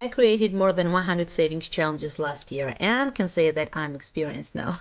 I created more than 100 savings challenges last year and can say that I'm experienced now.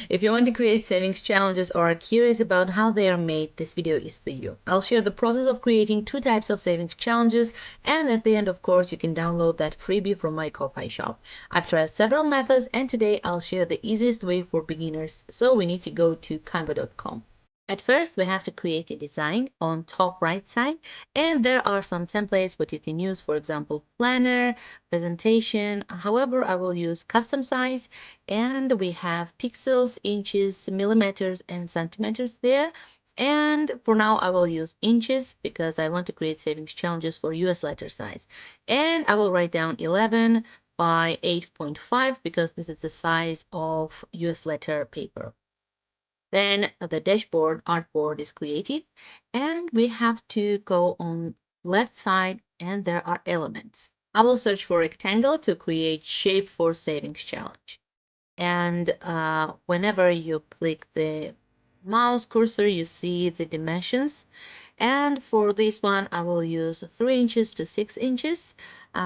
If you want to create savings challenges or are curious about how they are made, this video is for you. I'll share the process of creating two types of savings challenges, and at the end, of course, you can download that freebie from my Ko-Fi shop. I've tried several methods, and today I'll share the easiest way for beginners. So we need to go to canva.com. At first, we have to create a design on top right side, and there are some templates what you can use, for example, planner, presentation. However, I will use custom size, and we have pixels, inches, millimeters, and centimeters there. And for now, I will use inches because I want to create savings challenges for US letter size. And I will write down 11 by 8.5 because this is the size of US letter paper. Then the dashboard artboard is created, and we have to go on left side, and there are elements. I will search for rectangle to create shape for savings challenge. And whenever you click the mouse cursor, you see the dimensions. And for this one, I will use 3 inches to 6 inches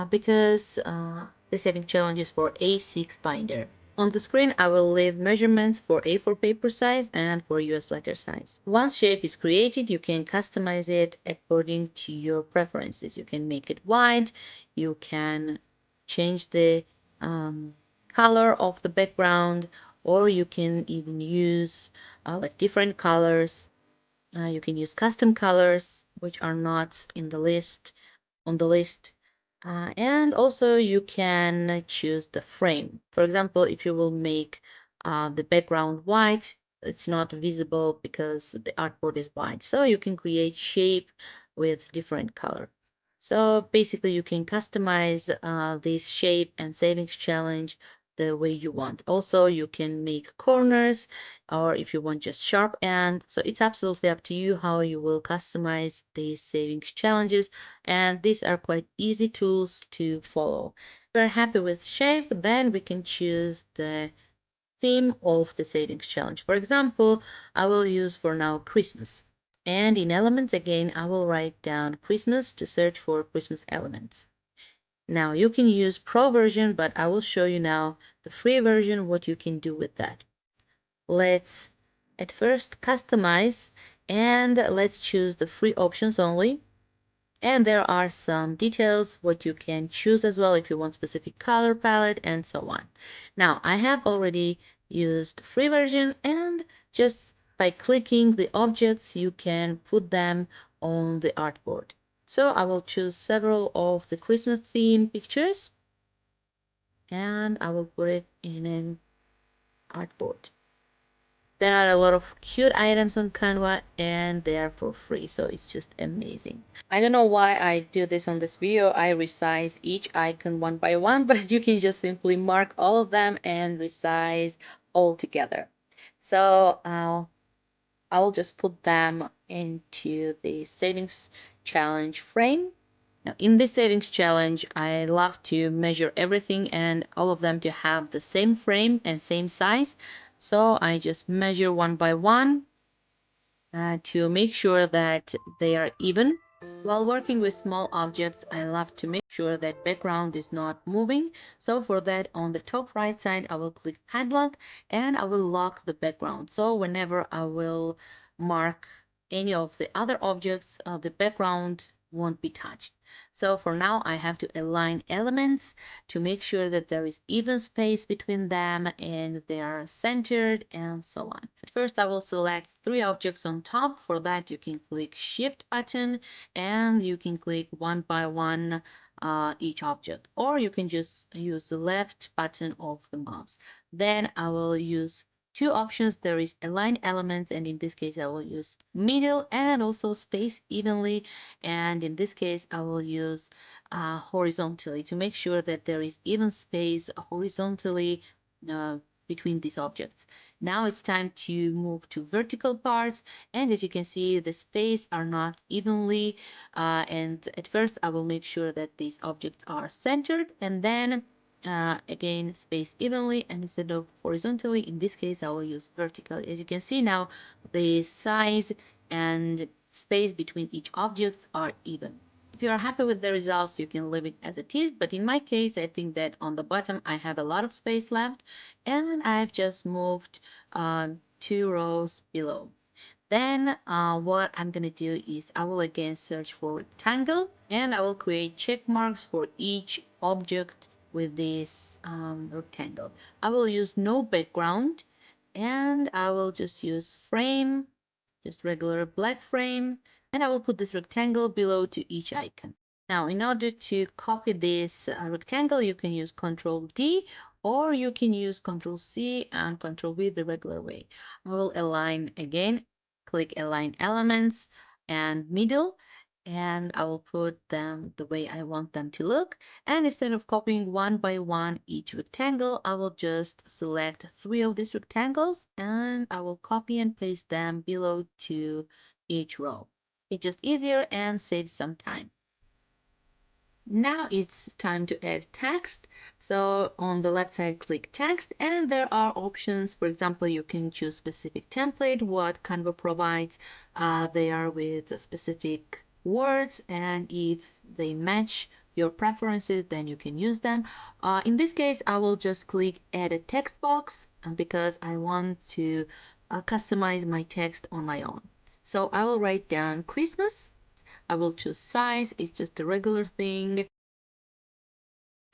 because the saving challenge is for A6 binder. On the screen, I will leave measurements for A4 paper size and for US letter size. Once shape is created, you can customize it according to your preferences. You can make it white, you can change the color of the background, or you can even use like different colors. You can use custom colors, which are not in the list on the list. And also you can choose the frame. For example, if you will make the background white, it's not visible because the artboard is white. So you can create shape with different color. So basically you can customize this shape and savings challenge the way you want. Also, you can make corners or if you want just sharp end. So it's absolutely up to you how you will customize these savings challenges, and these are quite easy tools to follow. If we're happy with shape, then we can choose the theme of the savings challenge. For example, I will use for now Christmas. And in elements again, I will write down Christmas to search for Christmas elements. Now you can use pro version, but I will show you now the free version, what you can do with that. Let's at first customize, and let's choose the free options only. And there are some details what you can choose as well if you want specific color palette and so on. Now I have already used free version, and just by clicking the objects you can put them on the artboard. So I will choose several of the Christmas theme pictures, and I will put it in an artboard. There are a lot of cute items on Canva, and they are for free, so it's just amazing. I don't know why I do this on this video. I resize each icon one by one, but you can just simply mark all of them and resize all together. So I'll just put them into the savings challenge frame. Now, in this savings challenge, I love to measure everything and all of them to have the same frame and same size. So I just measure one by one to make sure that they are even. While working with small objects, I love to make sure that background is not moving. So for that, on the top right side, I will click padlock and I will lock the background. So whenever I will mark any of the other objects, the background won't be touched. So for now, I have to align elements to make sure that there is even space between them and they are centered and so on. At first, I will select 3 objects on top. For that, you can click Shift button and you can click one by one each object, or you can just use the left button of the mouse. Then I will use 2 options. There is align elements, and in this case I will use middle and also space evenly, and in this case I will use horizontally to make sure that there is even space horizontally uh, between these objects. Now it's time to move to vertical parts, and as you can see the space are not evenly, and at first I will make sure that these objects are centered, and then again space evenly, and instead of horizontally in this case I will use vertical. As you can see now the size and space between each objects are even. If you are happy with the results, you can leave it as it is. But in my case, I think that on the bottom, I have a lot of space left, and I've just moved 2 rows below. Then what I'm gonna do is I will again search for rectangle, and I will create check marks for each object with this rectangle. I will use no background, and I will just use frame, just regular black frame, and I will put this rectangle below to each icon. Now, in order to copy this rectangle, you can use Ctrl D, or you can use Ctrl C and Ctrl V the regular way. I will align again, click Align Elements and Middle, and I will put them the way I want them to look. And instead of copying one by one each rectangle, I will just select 3 of these rectangles, and I will copy and paste them below to each row. It's just easier and saves some time. Now it's time to add text. So on the left side, click text, and there are options. For example, you can choose specific template, what Canva provides. They are with specific words, and if they match your preferences, then you can use them. In this case, I will just click add a text box because I want to customize my text on my own. So I will write down Christmas. I will choose size, it's just a regular thing.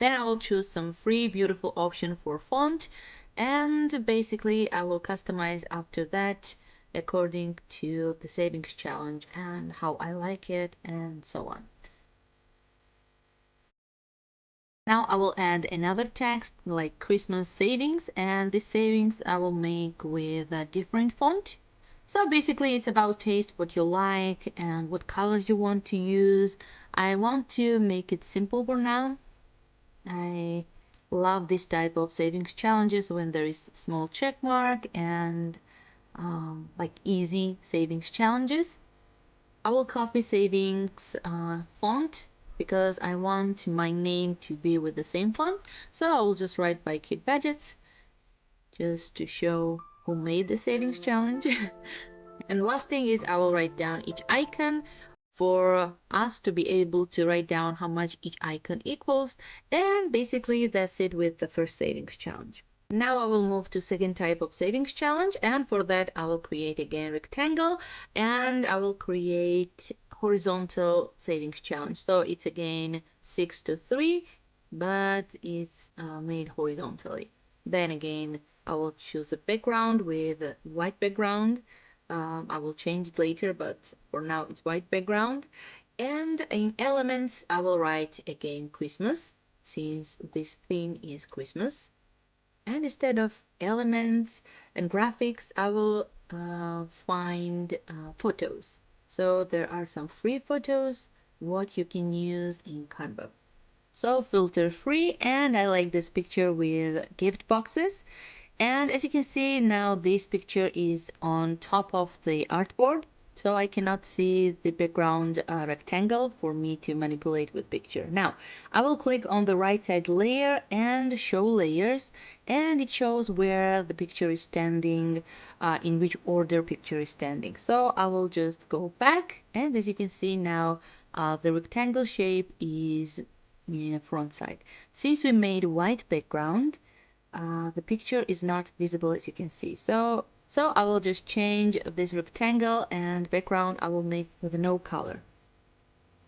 Then I will choose some free beautiful option for font, and basically I will customize after that according to the savings challenge and how I like it and so on. Now I will add another text like Christmas savings, and this savings I will make with a different font. So basically it's about taste, what you like and what colors you want to use. I want to make it simple for now. I love this type of savings challenges when there is small check mark and like easy savings challenges. I will copy savings font because I want my name to be with the same font. So I will just write by Kid Budgets just to show who made the savings challenge. And the last thing is I will write down each icon for us to be able to write down how much each icon equals. And basically that's it with the first savings challenge. Now I will move to second type of savings challenge, and for that I will create again rectangle, and I will create horizontal savings challenge. So it's again 6 to 3, but it's made horizontally. Then again I will choose a background with a white background. I will change it later, but for now it's white background. And in elements I will write again Christmas, since this theme is Christmas. And instead of elements and graphics, I will find photos. So there are some free photos what you can use in Canva. So filter free, and I like this picture with gift boxes. And as you can see now, this picture is on top of the artboard, so I cannot see the background rectangle for me to manipulate with picture. Now I will click on the right side layer and show layers, and it shows where the picture is standing, in which order picture is standing. So I will just go back, and as you can see now, the rectangle shape is in the front side. Since we made white background, the picture is not visible, as you can see. So I will just change this rectangle, and background I will make with no color.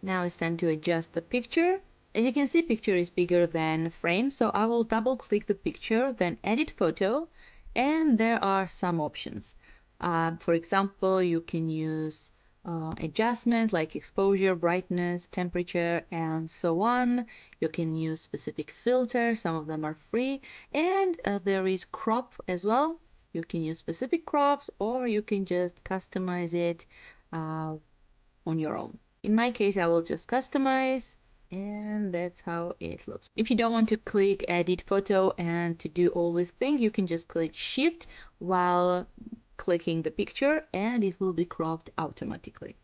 Now it's time to adjust the picture. As you can see, picture is bigger than frame, so I will double click the picture, then edit photo, and there are some options. For example, you can use adjustment like exposure, brightness, temperature, and so on. You can use specific filters, some of them are free, and there is crop as well. You can use specific crops, or you can just customize it on your own. In my case, I will just customize, and that's how it looks. If you don't want to click edit photo and to do all these things, you can just click shift while clicking the picture, and it will be cropped automatically.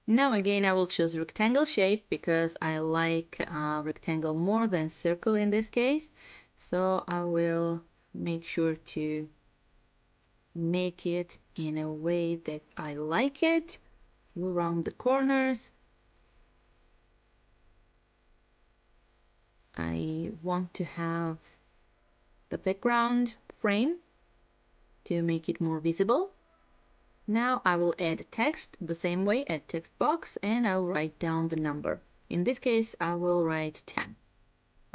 Now again I will choose rectangle shape because I like rectangle more than circle in this case. So I will make sure to make it in a way that I like it. Around the corners. I want to have the background frame to make it more visible. Now I will add text the same way, add text box, and I'll write down the number. In this case, I will write 10.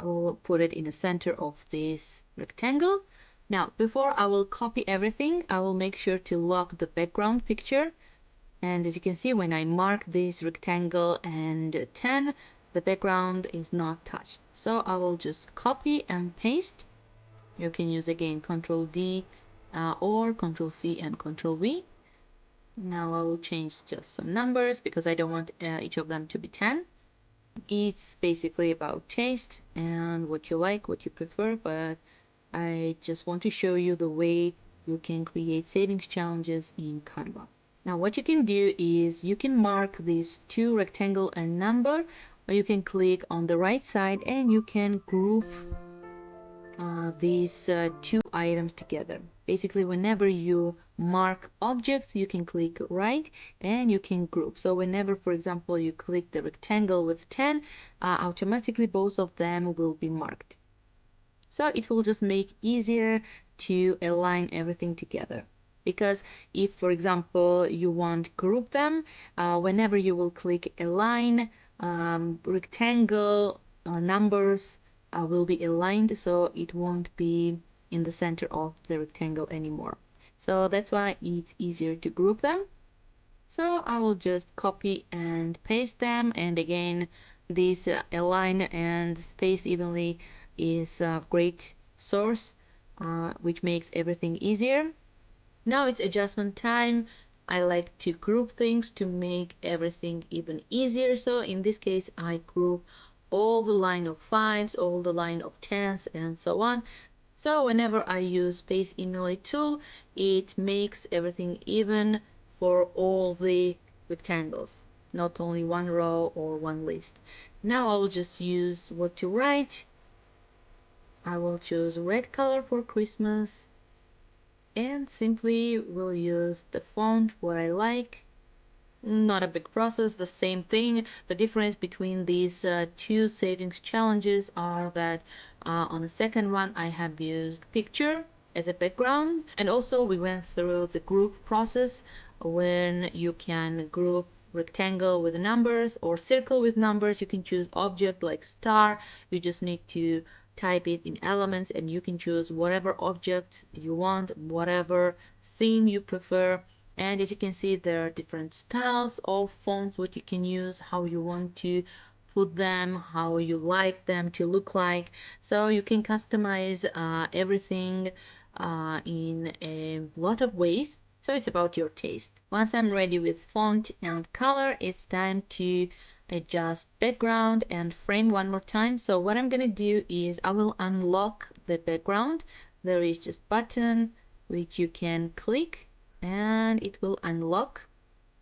I will put it in the center of this rectangle. Now, before I will copy everything, I will make sure to lock the background picture. And as you can see, when I mark this rectangle and 10, the background is not touched. So I will just copy and paste. You can use again Ctrl D or Ctrl C and Ctrl V. Now I will change just some numbers because I don't want each of them to be 10. It's basically about taste and what you like, what you prefer, but I just want to show you the way you can create savings challenges in Canva. Now what you can do is you can mark these two rectangle and number, or you can click on the right side and you can group these two items together. Basically, whenever you mark objects, you can click right and you can group. So whenever, for example, you click the rectangle with 10, automatically both of them will be marked. So it will just make easier to align everything together. Because if, for example, you want group them, whenever you will click align, rectangle numbers will be aligned, so it won't be in the center of the rectangle anymore. So that's why it's easier to group them. So I will just copy and paste them, and again this align and space evenly is a great source which makes everything easier. Now it's adjustment time. I like to group things to make everything even easier. So in this case, I group all the line of 5s, all the line of 10s, and so on. So whenever I use Space Evenly tool, it makes everything even for all the rectangles, not only one row or one list. Now I'll just use what to write. I will choose red color for Christmas and simply will use the font what I like. Not a big process, the same thing. The difference between these two savings challenges are that on the second one I have used picture as a background, and also we went through the group process when you can group rectangle with numbers or circle with numbers. You can choose object like star. You just need to type it in elements and you can choose whatever object you want, whatever theme you prefer. And as you can see, there are different styles of fonts what you can use, how you want to put them, how you like them to look like. So you can customize everything in a lot of ways. So it's about your taste. Once I'm ready with font and color, it's time to adjust background and frame one more time. So what I'm gonna do is I will unlock the background. There is just button which you can click and it will unlock,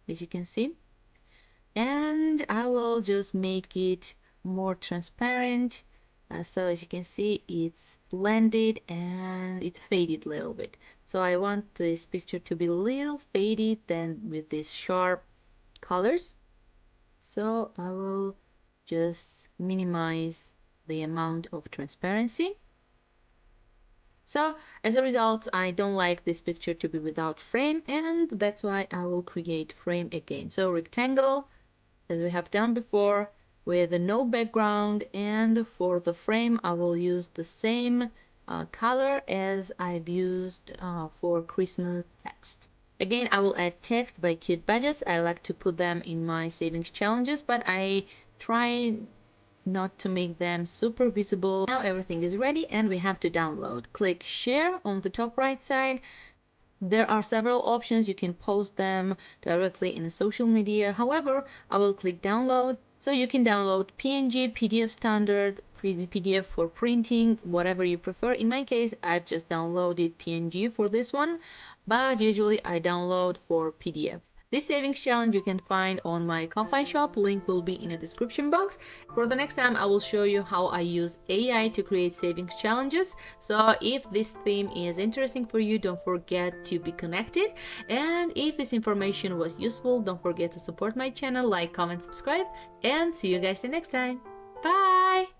as you can see. And I will just make it more transparent. So as you can see, it's blended and it faded a little bit. So I want this picture to be a little faded than with these sharp colors. So I will just minimize the amount of transparency. So as a result, I don't like this picture to be without frame, and that's why I will create frame again. So rectangle, as we have done before, with no background, and for the frame I will use the same color as I've used for Christmas text. Again, I will add text by cute budgets. I like to put them in my savings challenges, but I try not to make them super visible. Now everything is ready and we have to download. Click share on the top right side. There are several options. You can post them directly in a social media. However, I will click download. So you can download PNG, PDF standard, PDF for printing, whatever you prefer. In my case, I've just downloaded PNG for this one, but usually I download for PDF. This savings challenge you can find on my Ko-Fi shop. Link will be in the description box. For the next time, I will show you how I use AI to create savings challenges. So if this theme is interesting for you, don't forget to be connected. And if this information was useful, don't forget to support my channel, like, comment, subscribe, and see you guys the next time. Bye!